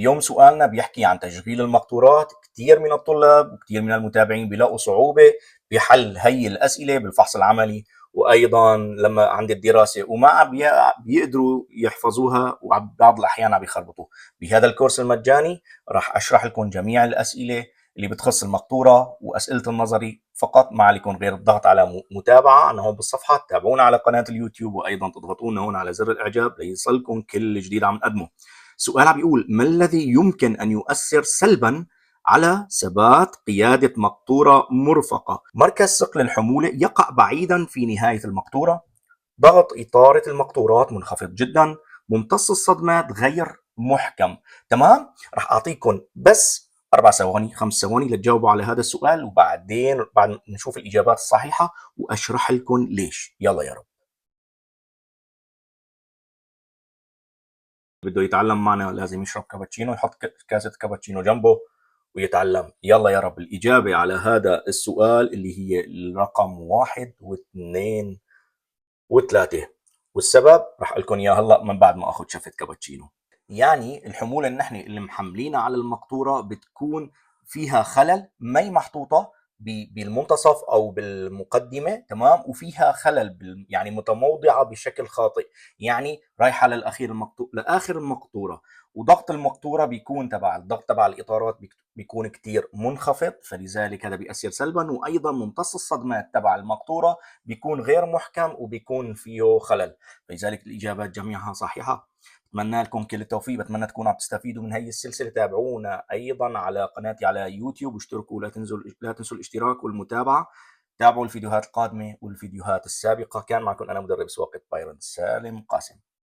اليوم سؤالنا بيحكي عن تشغيل المقطورات. كتير من الطلاب وكتير من المتابعين بيلاقوا صعوبة بحل هي الأسئلة بالفحص العملي، وأيضا لما عند الدراسة وما عم بيقدروا يحفظوها، وبعض الأحيان عم بيخربطوا. بهذا الكورس المجاني راح أشرح لكم جميع الأسئلة اللي بتخص المقطورة وأسئلة النظري فقط، ما عليكم غير الضغط على متابعة أنا هون بالصفحة، تابعونا على قناة اليوتيوب، وأيضا تضغطون هون على زر الإعجاب ليصلكم كل جديد عم نقدمه. سؤال عم بيقول: ما الذي يمكن أن يؤثر سلبا على ثبات قيادة مقطورة مرفقة؟ مركز ثقل الحمولة يقع بعيدا في نهاية المقطورة، ضغط إطارة المقطورات منخفض جدا، ممتص الصدمات غير محكم. تمام؟ رح أعطيكم بس 4 ثواني 5 ثواني لتجاوبوا على هذا السؤال، وبعدين بعد نشوف الإجابات الصحيحة وأشرح لكم ليش. يلا يا رب. بده يتعلم معنا لازم يشرب كابتشينو، يحط كاسة كابتشينو جنبه ويتعلم. يلا يا رب، الإجابة على هذا السؤال اللي هي الرقم 1 و2 و3، والسبب رح أقول لكم إياه هلا من بعد ما أخذ شفة كابتشينو. يعني الحمولة اللي نحن اللي محملينها على المقطورة بتكون فيها خلل، مي محطوطة بالمنتصف او بالمقدمه، تمام، وفيها خلل يعني متموضعه بشكل خاطئ، يعني رايحه لاخر المقطوره. وضغط المقطوره بيكون الضغط تبع الاطارات بيكون كتير منخفض، فلذلك هذا بيأثر سلبا. وايضا ممتص الصدمات تبع المقطوره بيكون غير محكم وبيكون فيه خلل، فلذلك الاجابات جميعها صحيحه. بتمنى لكم كل التوفيق، بتمنى تكونوا عم تستفيدوا من هي السلسله. تابعونا ايضا على قناتي على يوتيوب، واشتركوا، لا تنسوا الاشتراك والمتابعه. تابعوا الفيديوهات القادمه والفيديوهات السابقه. كان معكم انا مدرب سواقه بايرن سالم قاسم.